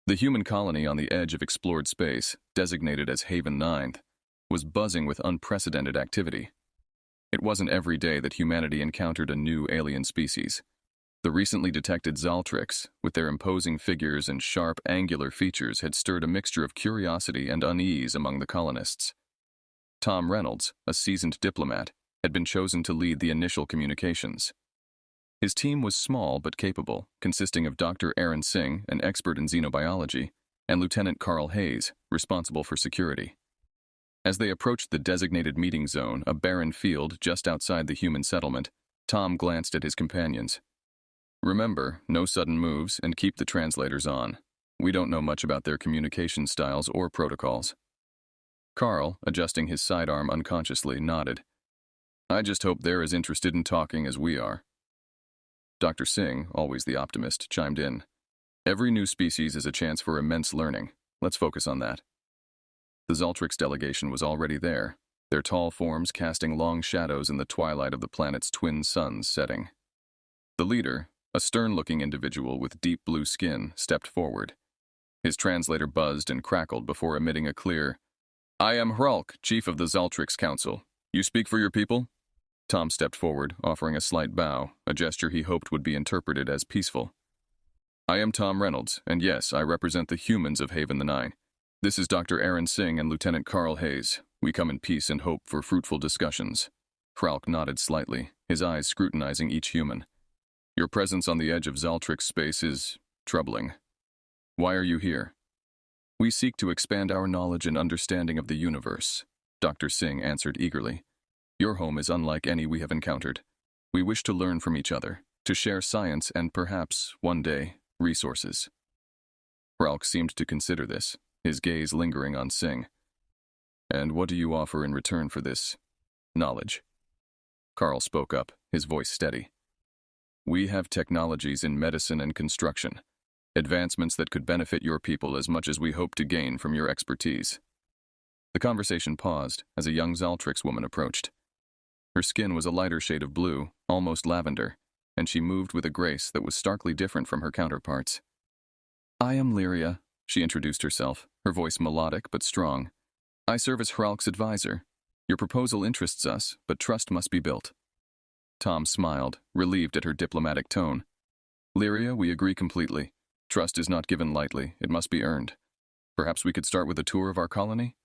The human colony on the edge of explored space, designated as Haven 9th, was buzzing with unprecedented activity. It wasn't every day that humanity encountered a new alien species. The recently detected Zaltrix, with their imposing figures and sharp, angular features, had stirred a mixture of curiosity and unease among the colonists. Tom Reynolds, a seasoned diplomat, had been chosen to lead the initial communications. His team was small but capable, consisting of Dr. Aaron Singh, an expert in xenobiology, and Lieutenant Carl Hayes, responsible for security. As they approached the designated meeting zone, a barren field just outside the human settlement, Tom glanced at his companions. "Remember, no sudden moves and keep the translators on. We don't know much about their communication styles or protocols." Carl, adjusting his sidearm unconsciously, nodded. "I just hope they're as interested in talking as we are." Dr. Singh, always the optimist, chimed in. "Every new species is a chance for immense learning. Let's focus on that." The Zaltrix delegation was already there, their tall forms casting long shadows in the twilight of the planet's twin suns setting. The leader, a stern-looking individual with deep blue skin, stepped forward. His translator buzzed and crackled before emitting a clear, "I am Hralk, chief of the Zaltrix Council. You speak for your people?" Tom stepped forward, offering a slight bow, a gesture he hoped would be interpreted as peaceful. "I am Tom Reynolds, and yes, I represent the humans of Haven the 9. This is Dr. Aaron Singh and Lieutenant Carl Hayes. We come in peace and hope for fruitful discussions." Hralk nodded slightly, his eyes scrutinizing each human. "Your presence on the edge of Zaltrix space is troubling. Why are you here?" "We seek to expand our knowledge and understanding of the universe," Dr. Singh answered eagerly. "Your home is unlike any we have encountered. We wish to learn from each other, to share science and perhaps, one day, resources." Hralk seemed to consider this, his gaze lingering on Singh. "And what do you offer in return for this knowledge?" Carl spoke up, his voice steady. "We have technologies in medicine and construction, advancements that could benefit your people as much as we hope to gain from your expertise." The conversation paused as a young Zaltrix woman approached. Her skin was a lighter shade of blue, almost lavender, and she moved with a grace that was starkly different from her counterparts. "I am Lyria," she introduced herself, her voice melodic but strong. "I serve as Hralk's advisor. Your proposal interests us, but trust must be built." Tom smiled, relieved at her diplomatic tone. "Lyria, we agree completely. Trust is not given lightly, it must be earned. Perhaps we could start with a tour of our colony?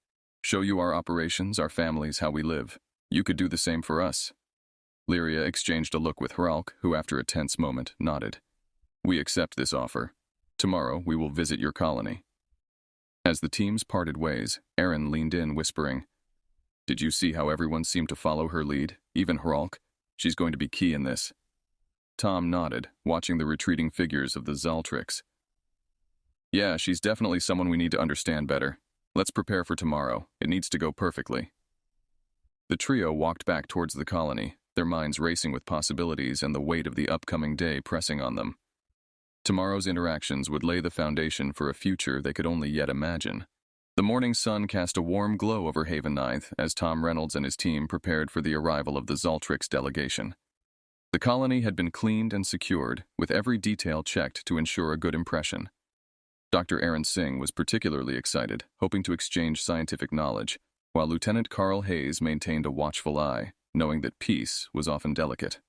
Show you our operations, our families, how we live. You could do the same for us." Lyria exchanged a look with Hralk, who after a tense moment nodded. "We accept this offer. Tomorrow we will visit your colony." As the teams parted ways, Aaron leaned in, whispering, "Did you see how everyone seemed to follow her lead, even Hralk? She's going to be key in this." Tom nodded, watching the retreating figures of the Zaltrix. "Yeah, she's definitely someone we need to understand better. Let's prepare for tomorrow. It needs to go perfectly." The trio walked back towards the colony, their minds racing with possibilities and the weight of the upcoming day pressing on them. Tomorrow's interactions would lay the foundation for a future they could only yet imagine. The morning sun cast a warm glow over Haven 9th as Tom Reynolds and his team prepared for the arrival of the Zaltrix delegation. The colony had been cleaned and secured, with every detail checked to ensure a good impression. Dr. Aaron Singh was particularly excited, hoping to exchange scientific knowledge, while Lieutenant Carl Hayes maintained a watchful eye, knowing that peace was often delicate.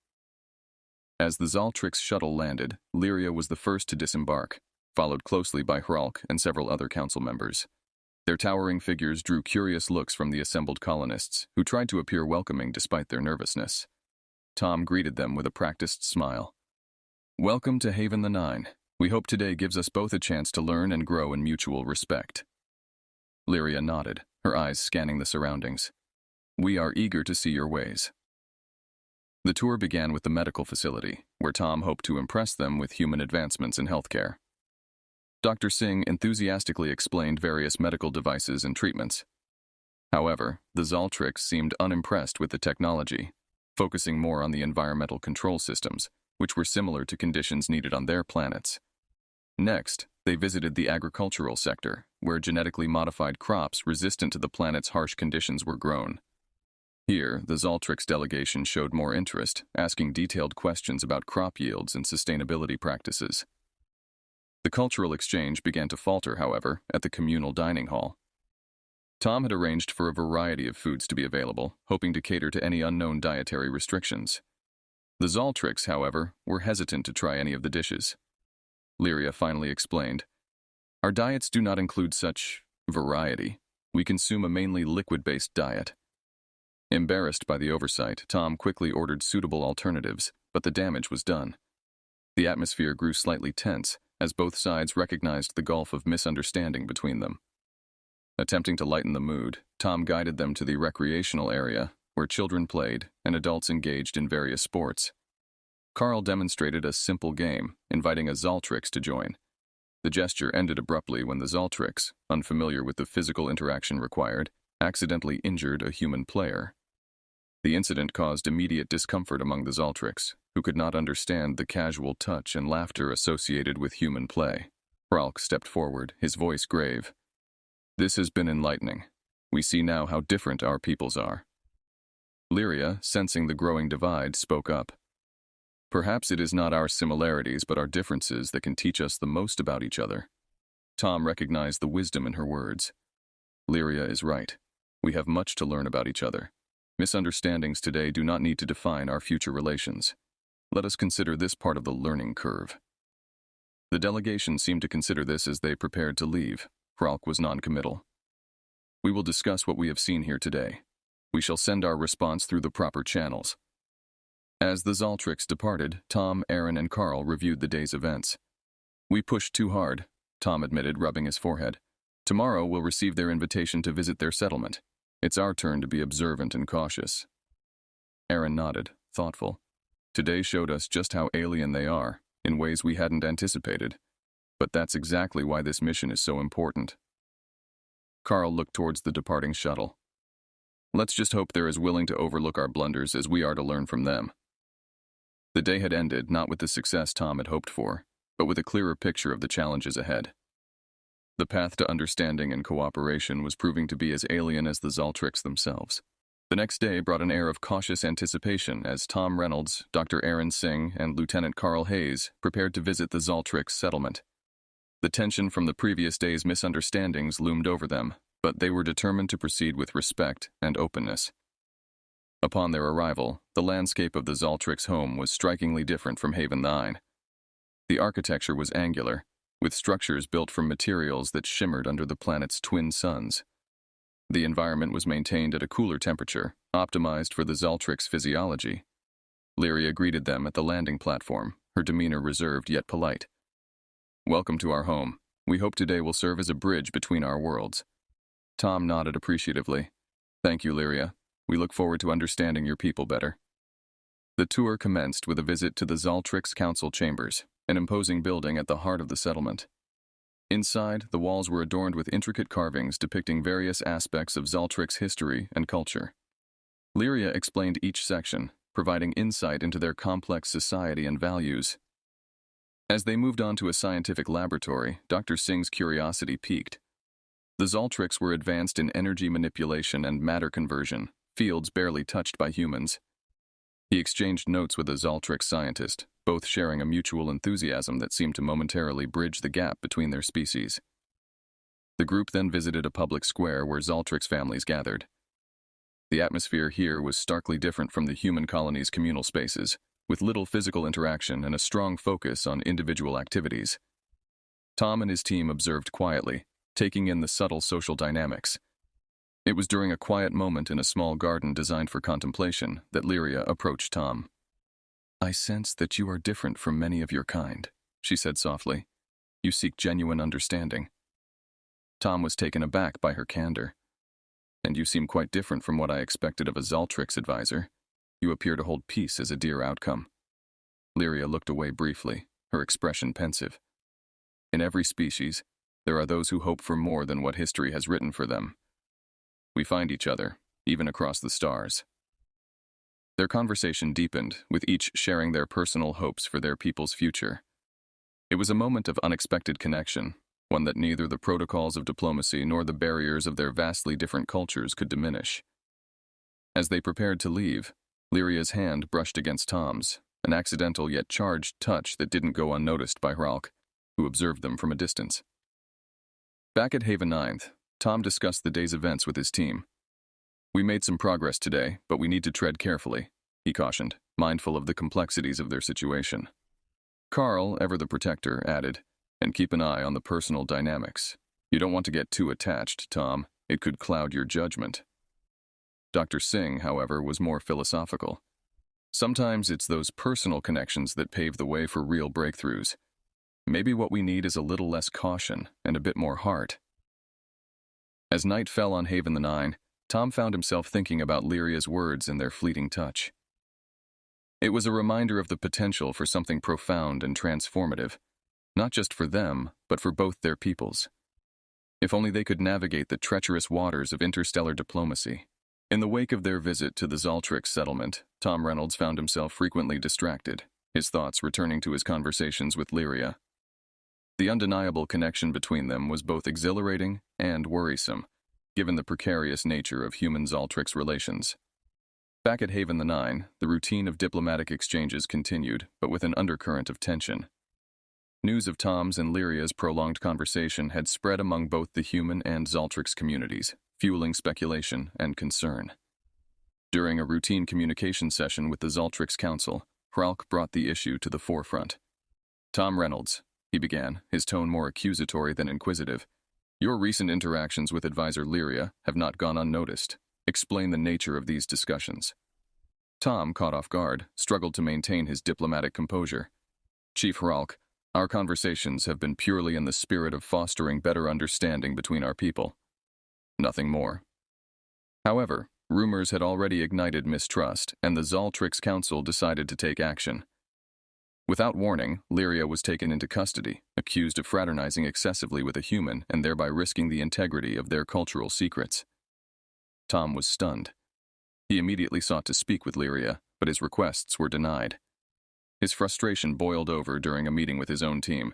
As the Zaltrix shuttle landed, Lyria was the first to disembark, followed closely by Hralk and several other council members. Their towering figures drew curious looks from the assembled colonists, who tried to appear welcoming despite their nervousness. Tom greeted them with a practiced smile. "Welcome to Haven the 9. We hope today gives us both a chance to learn and grow in mutual respect." Lyria nodded, her eyes scanning the surroundings. "We are eager to see your ways." The tour began with the medical facility, where Tom hoped to impress them with human advancements in healthcare. Dr. Singh enthusiastically explained various medical devices and treatments. However, the Zaltrix seemed unimpressed with the technology, focusing more on the environmental control systems, which were similar to conditions needed on their planets. Next, they visited the agricultural sector, where genetically modified crops resistant to the planet's harsh conditions were grown. Here, the Zaltrix delegation showed more interest, asking detailed questions about crop yields and sustainability practices. The cultural exchange began to falter, however, at the communal dining hall. Tom had arranged for a variety of foods to be available, hoping to cater to any unknown dietary restrictions. The Zaltrix, however, were hesitant to try any of the dishes. Lyria finally explained, "Our diets do not include such variety. We consume a mainly liquid-based diet." Embarrassed by the oversight, Tom quickly ordered suitable alternatives, but the damage was done. The atmosphere grew slightly tense, as both sides recognized the gulf of misunderstanding between them. Attempting to lighten the mood, Tom guided them to the recreational area, where children played and adults engaged in various sports. Carl demonstrated a simple game, inviting a Zaltrix to join. The gesture ended abruptly when the Zaltrix, unfamiliar with the physical interaction required, accidentally injured a human player. The incident caused immediate discomfort among the Zaltrix, who could not understand the casual touch and laughter associated with human play. Ralk stepped forward, his voice grave. "This has been enlightening. We see now how different our peoples are." Lyria, sensing the growing divide, spoke up. "Perhaps it is not our similarities but our differences that can teach us the most about each other." Tom recognized the wisdom in her words. Lyria is right. We have much to learn about each other. Misunderstandings today do not need to define our future relations. Let us consider this part of the learning curve. The delegation seemed to consider this as they prepared to leave. Ralk was non-committal. "We will discuss what we have seen here today. We shall send our response through the proper channels." As the Zaltrix departed, Tom, Aaron, and Carl reviewed the day's events. "We pushed too hard," Tom admitted, rubbing his forehead. "Tomorrow we'll receive their invitation to visit their settlement. It's our turn to be observant and cautious." Aaron nodded, thoughtful. "Today showed us just how alien they are, in ways we hadn't anticipated. But that's exactly why this mission is so important." Carl looked towards the departing shuttle. "Let's just hope they're as willing to overlook our blunders as we are to learn from them." The day had ended not with the success Tom had hoped for, but with a clearer picture of the challenges ahead. The path to understanding and cooperation was proving to be as alien as the Zaltrix themselves. The next day brought an air of cautious anticipation as Tom Reynolds, Dr. Aaron Singh, and Lieutenant Carl Hayes prepared to visit the Zaltrix settlement. The tension from the previous day's misunderstandings loomed over them, but they were determined to proceed with respect and openness. Upon their arrival, the landscape of the Zaltrix home was strikingly different from Haven 9. The architecture was angular, with structures built from materials that shimmered under the planet's twin suns. The environment was maintained at a cooler temperature, optimized for the Zaltrix physiology. Lyria greeted them at the landing platform, her demeanor reserved yet polite. "Welcome to our home. We hope today will serve as a bridge between our worlds." Tom nodded appreciatively. "Thank you, Lyria. We look forward to understanding your people better." The tour commenced with a visit to the Zaltrix Council Chambers, an imposing building at the heart of the settlement. Inside, the walls were adorned with intricate carvings depicting various aspects of Zaltrix history and culture. Lyria explained each section, providing insight into their complex society and values. As they moved on to a scientific laboratory, Dr. Singh's curiosity piqued. The Zaltrix were advanced in energy manipulation and matter conversion, fields barely touched by humans. He exchanged notes with a Zaltrix scientist, both sharing a mutual enthusiasm that seemed to momentarily bridge the gap between their species. The group then visited a public square where Zaltrix families gathered. The atmosphere here was starkly different from the human colony's communal spaces, with little physical interaction and a strong focus on individual activities. Tom and his team observed quietly, taking in the subtle social dynamics. It was during a quiet moment in a small garden designed for contemplation that Lyria approached Tom. "I sense that you are different from many of your kind," she said softly. "You seek genuine understanding." Tom was taken aback by her candor. "And you seem quite different from what I expected of a Zaltrix advisor. You appear to hold peace as a dear outcome." Lyria looked away briefly, her expression pensive. "In every species, there are those who hope for more than what history has written for them. We find each other, even across the stars." Their conversation deepened, with each sharing their personal hopes for their people's future. It was a moment of unexpected connection, one that neither the protocols of diplomacy nor the barriers of their vastly different cultures could diminish. As they prepared to leave, Lyria's hand brushed against Tom's, an accidental yet charged touch that didn't go unnoticed by Ralk. who observed them from a distance. Back at Haven 9th, Tom discussed the day's events with his team. "We made some progress today, but we need to tread carefully," he cautioned, mindful of the complexities of their situation. Carl, ever the protector, added, "And keep an eye on the personal dynamics. You don't want to get too attached, Tom. It could cloud your judgment." Dr. Singh, however, was more philosophical. "Sometimes it's those personal connections that pave the way for real breakthroughs. Maybe what we need is a little less caution and a bit more heart." As night fell on Haven the 9, Tom found himself thinking about Lyria's words and their fleeting touch. It was a reminder of the potential for something profound and transformative, not just for them, but for both their peoples. If only they could navigate the treacherous waters of interstellar diplomacy. In the wake of their visit to the Zaltrix settlement, Tom Reynolds found himself frequently distracted, his thoughts returning to his conversations with Lyria. The undeniable connection between them was both exhilarating and worrisome, given the precarious nature of human-Zaltrix relations. Back at Haven the 9, the routine of diplomatic exchanges continued, but with an undercurrent of tension. News of Tom's and Lyria's prolonged conversation had spread among both the human and Zaltrix communities, fueling speculation and concern. During a routine communication session with the Zaltrix Council, Hralk brought the issue to the forefront. "Tom Reynolds," he began, his tone more accusatory than inquisitive, "your recent interactions with advisor Lyria have not gone unnoticed. Explain the nature of these discussions." Tom, caught off guard, struggled to maintain his diplomatic composure. "Chief Hralk, our conversations have been purely in the spirit of fostering better understanding between our people. Nothing more." However, rumors had already ignited mistrust, and the Zaltrix Council decided to take action. Without warning, Lyria was taken into custody, accused of fraternizing excessively with a human and thereby risking the integrity of their cultural secrets. Tom was stunned. He immediately sought to speak with Lyria, but his requests were denied. His frustration boiled over during a meeting with his own team.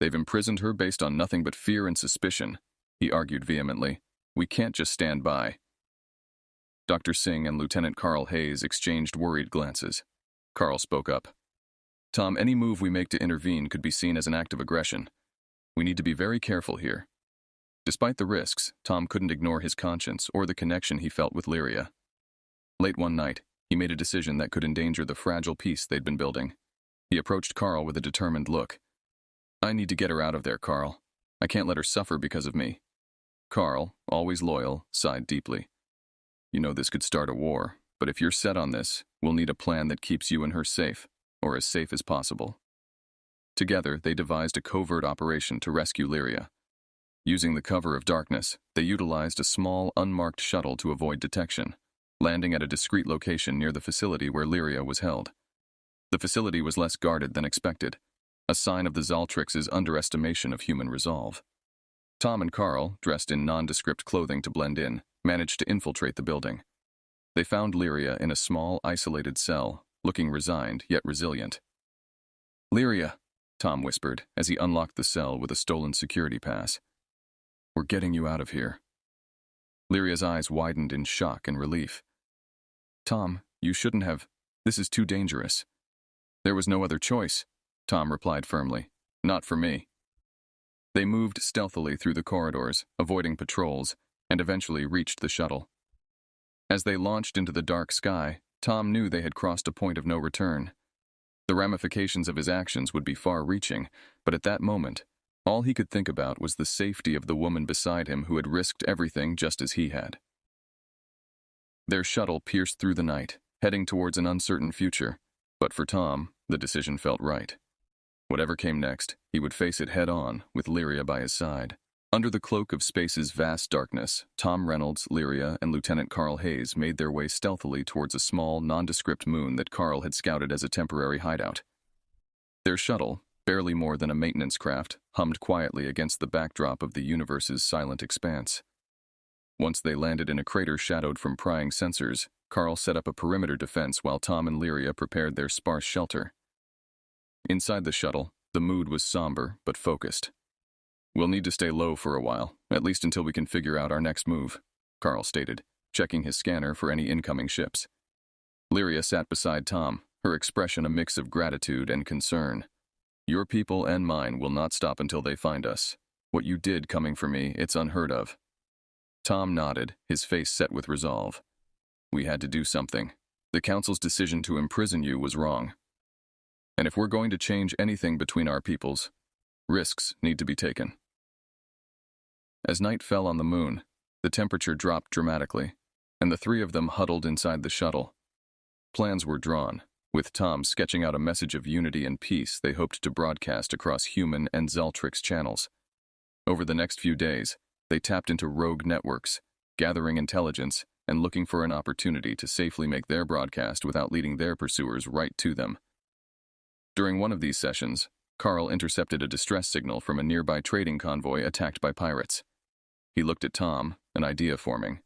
"They've imprisoned her based on nothing but fear and suspicion," he argued vehemently. "We can't just stand by." Dr. Singh and Lieutenant Carl Hayes exchanged worried glances. Carl spoke up. "Tom, any move we make to intervene could be seen as an act of aggression. We need to be very careful here." Despite the risks, Tom couldn't ignore his conscience or the connection he felt with Lyria. Late one night, he made a decision that could endanger the fragile peace they'd been building. He approached Carl with a determined look. "I need to get her out of there, Carl. I can't let her suffer because of me." Carl, always loyal, sighed deeply. "You know this could start a war, but if you're set on this, we'll need a plan that keeps you and her safe, or as safe as possible." Together, they devised a covert operation to rescue Lyria. Using the cover of darkness, they utilized a small, unmarked shuttle to avoid detection, landing at a discreet location near the facility where Lyria was held. The facility was less guarded than expected, a sign of the Zaltrix's underestimation of human resolve. Tom and Carl, dressed in nondescript clothing to blend in, managed to infiltrate the building. They found Lyria in a small, isolated cell, looking resigned yet resilient. "Lyria," Tom whispered as he unlocked the cell with a stolen security pass. "We're getting you out of here." Lyria's eyes widened in shock and relief. "Tom, you shouldn't have. This is too dangerous." "There was no other choice," Tom replied firmly. "Not for me." They moved stealthily through the corridors, avoiding patrols, and eventually reached the shuttle. As they launched into the dark sky, Tom knew they had crossed a point of no return. The ramifications of his actions would be far-reaching, but at that moment, all he could think about was the safety of the woman beside him who had risked everything just as he had. Their shuttle pierced through the night, heading towards an uncertain future, but for Tom, the decision felt right. Whatever came next, he would face it head-on, with Lyria by his side. Under the cloak of space's vast darkness, Tom Reynolds, Lyria, and Lieutenant Carl Hayes made their way stealthily towards a small, nondescript moon that Carl had scouted as a temporary hideout. Their shuttle, barely more than a maintenance craft, hummed quietly against the backdrop of the universe's silent expanse. Once they landed in a crater shadowed from prying sensors, Carl set up a perimeter defense while Tom and Lyria prepared their sparse shelter. Inside the shuttle, the mood was somber but focused. "We'll need to stay low for a while, at least until we can figure out our next move," Carl stated, checking his scanner for any incoming ships. Lyria sat beside Tom, her expression a mix of gratitude and concern. Your people and mine will not stop until they find us. What you did coming for me, it's unheard of." Tom nodded, his face set with resolve. "We had to do something. The Council's decision to imprison you was wrong. And if we're going to change anything between our peoples, risks need to be taken." As night fell on the moon, the temperature dropped dramatically, and the three of them huddled inside the shuttle. Plans were drawn, with Tom sketching out a message of unity and peace they hoped to broadcast across human and Zeltrix channels. Over the next few days, they tapped into rogue networks, gathering intelligence and looking for an opportunity to safely make their broadcast without leading their pursuers right to them. During one of these sessions, Carl intercepted a distress signal from a nearby trading convoy attacked by pirates. He looked at Tom, an idea forming.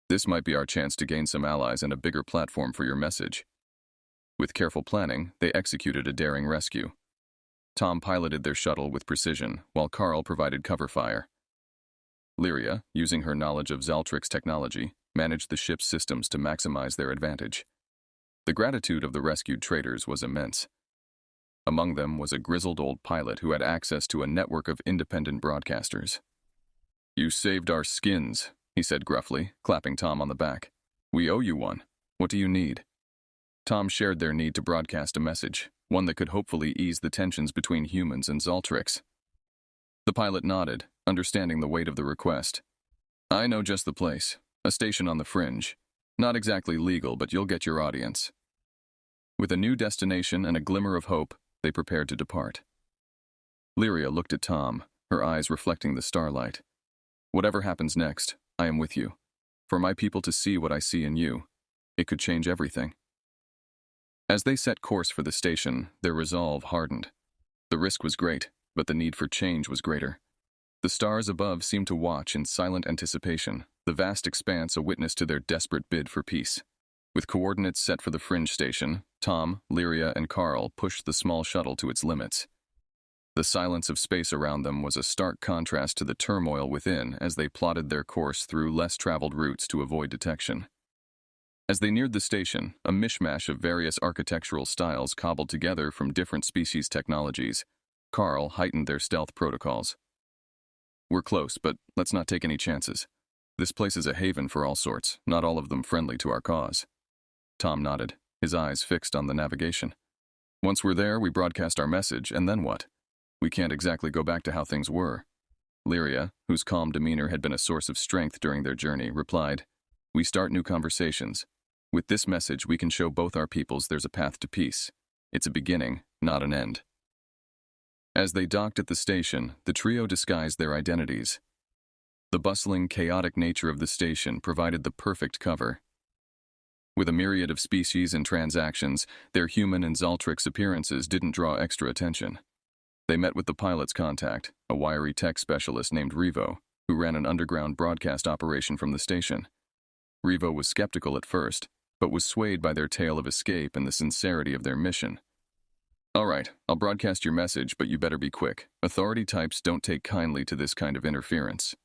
"This might be our chance to gain some allies and a bigger platform for your message." With careful planning, they executed a daring rescue. Tom piloted their shuttle with precision, while Carl provided cover fire. Lyria, using her knowledge of Zeltrix technology, managed the ship's systems to maximize their advantage. The gratitude of the rescued traders was immense. Among them was a grizzled old pilot who had access to a network of independent broadcasters. "You saved our skins," he said gruffly, clapping Tom on the back. "We owe you one. What do you need?" Tom shared their need to broadcast a message, one that could hopefully ease the tensions between humans and Zeltrix. The pilot nodded, understanding the weight of the request. "I know just the place, a station on the fringe. Not exactly legal, but you'll get your audience." With a new destination and a glimmer of hope, they prepared to depart. Lyria looked at Tom, her eyes reflecting the starlight. "Whatever happens next, I am with you. For my people to see what I see in you, it could change everything." As they set course for the station, their resolve hardened. The risk was great, but the need for change was greater. The stars above seemed to watch in silent anticipation, the vast expanse a witness to their desperate bid for peace. With coordinates set for the fringe station, Tom, Lyria, and Carl pushed the small shuttle to its limits. The silence of space around them was a stark contrast to the turmoil within as they plotted their course through less traveled routes to avoid detection. As they neared the station, a mishmash of various architectural styles cobbled together from different species' technologies, Carl heightened their stealth protocols. "We're close, but let's not take any chances. This place is a haven for all sorts, not all of them friendly to our cause." Tom nodded, his eyes fixed on the navigation. "Once we're there, we broadcast our message, and then what? We can't exactly go back to how things were." Lyria, whose calm demeanor had been a source of strength during their journey, replied, "We start new conversations. With this message, we can show both our peoples there's a path to peace. It's a beginning, not an end." As they docked at the station, the trio disguised their identities. The bustling, chaotic nature of the station provided the perfect cover. With a myriad of species and transactions, their human and Zeltrix appearances didn't draw extra attention. They met with the pilot's contact, a wiry tech specialist named Revo, who ran an underground broadcast operation from the station. Revo was skeptical at first, but was swayed by their tale of escape and the sincerity of their mission. "All right, I'll broadcast your message, but you better be quick. Authority types don't take kindly to this kind of interference."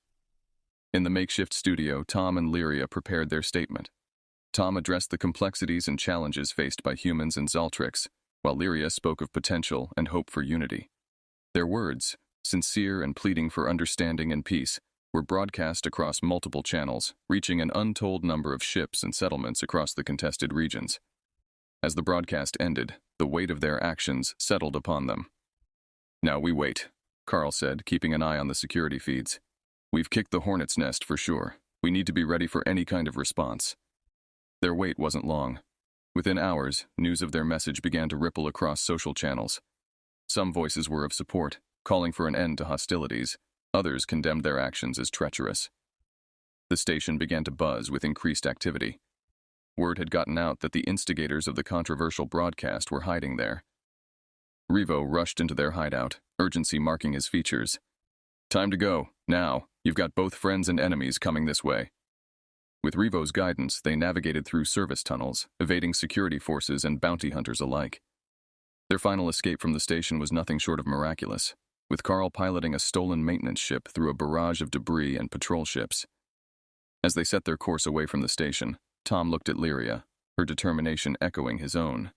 In the makeshift studio, Tom and Lyria prepared their statement. Tom addressed the complexities and challenges faced by humans and Zeltrix, while Lyria spoke of potential and hope for unity. Their words, sincere and pleading for understanding and peace, were broadcast across multiple channels, reaching an untold number of ships and settlements across the contested regions. As the broadcast ended, the weight of their actions settled upon them. "Now we wait," Carl said, keeping an eye on the security feeds. "We've kicked the hornet's nest for sure. We need to be ready for any kind of response." Their wait wasn't long. Within hours, news of their message began to ripple across social channels. Some voices were of support, calling for an end to hostilities. Others condemned their actions as treacherous. The station began to buzz with increased activity. Word had gotten out that the instigators of the controversial broadcast were hiding there. Revo rushed into their hideout, urgency marking his features. "Time to go, now. You've got both friends and enemies coming this way." With Revo's guidance, they navigated through service tunnels, evading security forces and bounty hunters alike. Their final escape from the station was nothing short of miraculous, with Carl piloting a stolen maintenance ship through a barrage of debris and patrol ships. As they set their course away from the station, Tom looked at Lyria, her determination echoing his own.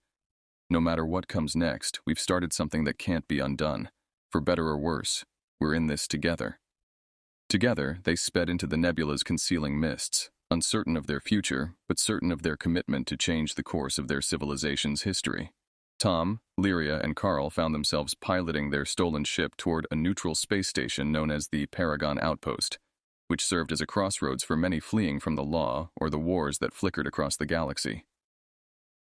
No matter what comes next, we've started something that can't be undone. For better or worse, we're in this together. Together, they sped into the nebula's concealing mists, uncertain of their future, but certain of their commitment to change the course of their civilization's history. Tom, Lyria, and Carl found themselves piloting their stolen ship toward a neutral space station known as the Paragon Outpost, which served as a crossroads for many fleeing from the law or the wars that flickered across the galaxy.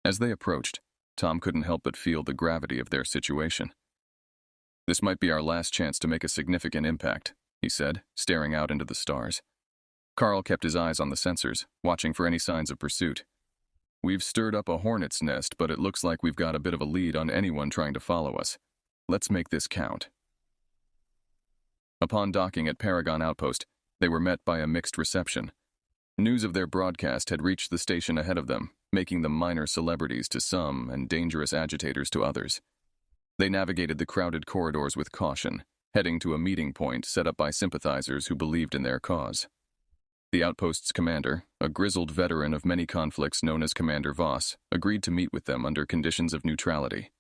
As they approached, Tom couldn't help but feel the gravity of their situation. "This might be our last chance to make a significant impact," he said, staring out into the stars. Carl kept his eyes on the sensors, watching for any signs of pursuit. "We've stirred up a hornet's nest, but it looks like we've got a bit of a lead on anyone trying to follow us. Let's make this count." Upon docking at Paragon Outpost, they were met by a mixed reception. News of their broadcast had reached the station ahead of them, making them minor celebrities to some and dangerous agitators to others. They navigated the crowded corridors with caution, heading to a meeting point set up by sympathizers who believed in their cause. The outpost's commander, a grizzled veteran of many conflicts known as Commander Voss, agreed to meet with them under conditions of neutrality.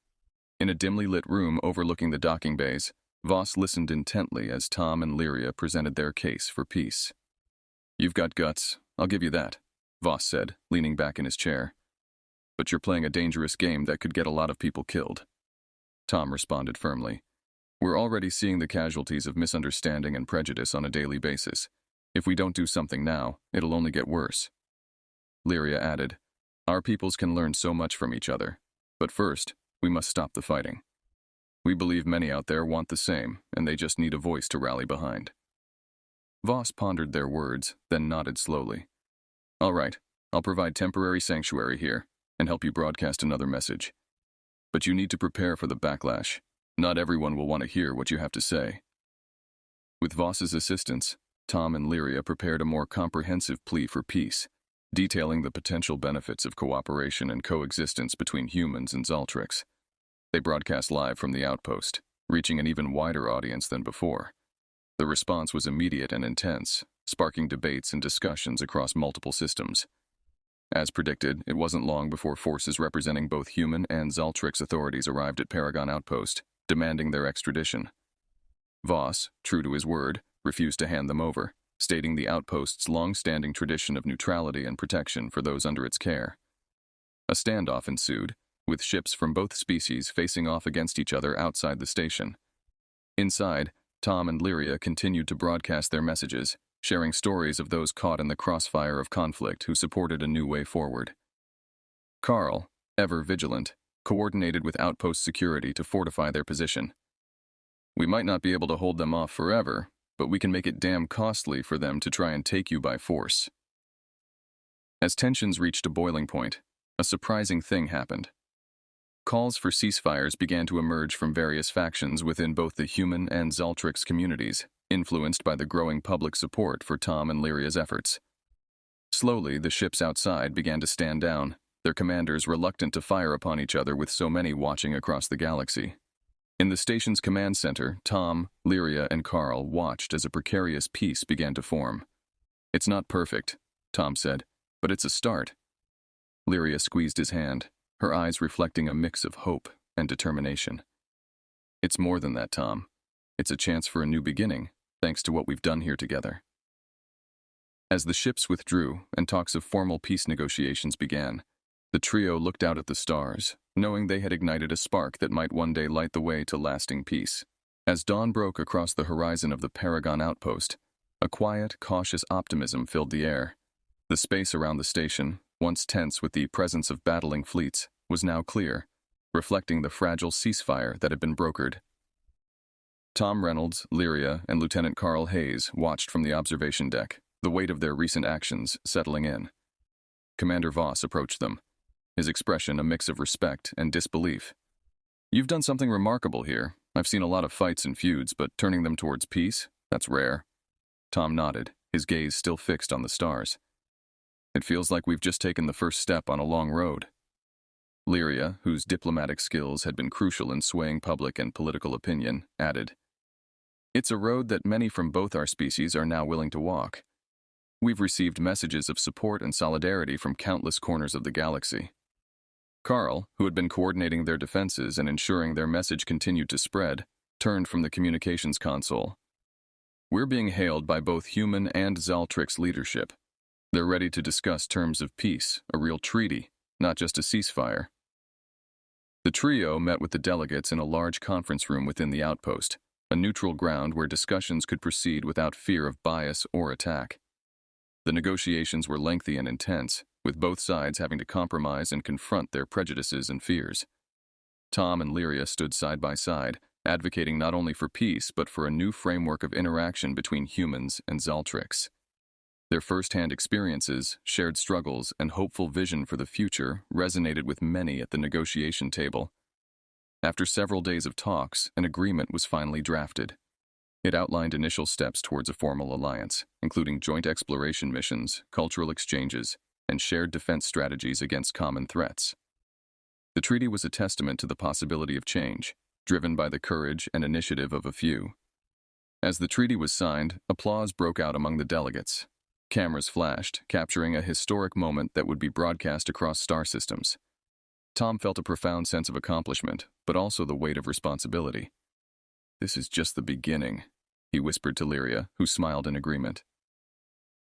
In a dimly lit room overlooking the docking bays, Voss listened intently as Tom and Lyria presented their case for peace. "You've got guts, I'll give you that," Voss said, leaning back in his chair. "But you're playing a dangerous game that could get a lot of people killed." Tom responded firmly. "We're already seeing the casualties of misunderstanding and prejudice on a daily basis. If we don't do something now, it'll only get worse." Lyria added, "Our peoples can learn so much from each other. But first, we must stop the fighting. We believe many out there want the same, and they just need a voice to rally behind." Voss pondered their words, then nodded slowly. "All right, I'll provide temporary sanctuary here and help you broadcast another message. But you need to prepare for the backlash. Not everyone will want to hear what you have to say." With Voss's assistance, Tom and Lyria prepared a more comprehensive plea for peace, detailing the potential benefits of cooperation and coexistence between humans and Zaltrix. They broadcast live from the outpost, reaching an even wider audience than before. The response was immediate and intense, sparking debates and discussions across multiple systems. As predicted, it wasn't long before forces representing both human and Zaltrix authorities arrived at Paragon Outpost, demanding their extradition. Voss, true to his word, refused to hand them over, stating the outpost's long-standing tradition of neutrality and protection for those under its care. A standoff ensued, with ships from both species facing off against each other outside the station. Inside, Tom and Lyria continued to broadcast their messages, sharing stories of those caught in the crossfire of conflict who supported a new way forward. Carl, ever vigilant, coordinated with outpost security to fortify their position. "We might not be able to hold them off forever, but we can make it damn costly for them to try and take you by force." As tensions reached a boiling point, a surprising thing happened. Calls for ceasefires began to emerge from various factions within both the human and Zaltrix communities, influenced by the growing public support for Tom and Lyria's efforts. Slowly, the ships outside began to stand down, their commanders reluctant to fire upon each other with so many watching across the galaxy. In the station's command center, Tom, Lyria, and Carl watched as a precarious peace began to form. "It's not perfect," Tom said, "but it's a start." Lyria squeezed his hand, her eyes reflecting a mix of hope and determination. "It's more than that, Tom. It's a chance for a new beginning, thanks to what we've done here together." As the ships withdrew and talks of formal peace negotiations began, the trio looked out at the stars, knowing they had ignited a spark that might one day light the way to lasting peace. As dawn broke across the horizon of the Paragon Outpost, a quiet, cautious optimism filled the air. The space around the station, once tense with the presence of battling fleets, was now clear, reflecting the fragile ceasefire that had been brokered. Tom Reynolds, Lyria, and Lieutenant Carl Hayes watched from the observation deck, the weight of their recent actions settling in. Commander Voss approached them, his expression a mix of respect and disbelief. "You've done something remarkable here. I've seen a lot of fights and feuds, but turning them towards peace? That's rare." Tom nodded, his gaze still fixed on the stars. "It feels like we've just taken the first step on a long road." Lyria, whose diplomatic skills had been crucial in swaying public and political opinion, added, "It's a road that many from both our species are now willing to walk. We've received messages of support and solidarity from countless corners of the galaxy." Carl, who had been coordinating their defenses and ensuring their message continued to spread, turned from the communications console. "We're being hailed by both human and Zaltrix leadership. They're ready to discuss terms of peace, a real treaty, not just a ceasefire." The trio met with the delegates in a large conference room within the outpost, a neutral ground where discussions could proceed without fear of bias or attack. The negotiations were lengthy and intense, with both sides having to compromise and confront their prejudices and fears. Tom and Lyria stood side by side, advocating not only for peace but for a new framework of interaction between humans and Zaltrix. Their first-hand experiences, shared struggles, and hopeful vision for the future resonated with many at the negotiation table. After several days of talks, an agreement was finally drafted. It outlined initial steps towards a formal alliance, including joint exploration missions, cultural exchanges, and shared defense strategies against common threats. The treaty was a testament to the possibility of change, driven by the courage and initiative of a few. As the treaty was signed, applause broke out among the delegates. Cameras flashed, capturing a historic moment that would be broadcast across star systems. Tom felt a profound sense of accomplishment, but also the weight of responsibility. "This is just the beginning," he whispered to Lyria, who smiled in agreement.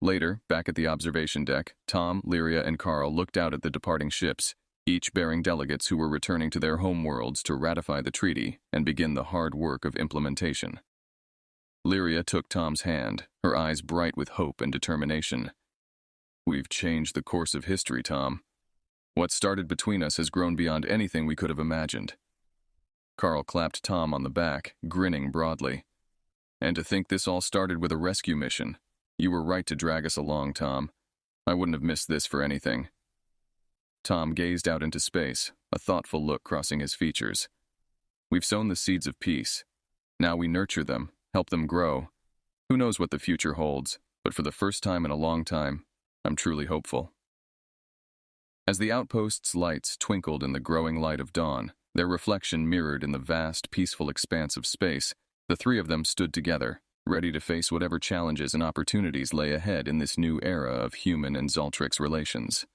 Later, back at the observation deck, Tom, Lyria, and Carl looked out at the departing ships, each bearing delegates who were returning to their home worlds to ratify the treaty and begin the hard work of implementation. Lyria took Tom's hand, her eyes bright with hope and determination. "We've changed the course of history, Tom. What started between us has grown beyond anything we could have imagined." Carl clapped Tom on the back, grinning broadly. "And to think this all started with a rescue mission. You were right to drag us along, Tom. I wouldn't have missed this for anything." Tom gazed out into space, a thoughtful look crossing his features. "We've sown the seeds of peace. Now we nurture them, help them grow. Who knows what the future holds, but for the first time in a long time, I'm truly hopeful." As the outpost's lights twinkled in the growing light of dawn, their reflection mirrored in the vast, peaceful expanse of space, the three of them stood together, ready to face whatever challenges and opportunities lay ahead in this new era of human and Zaltrix relations.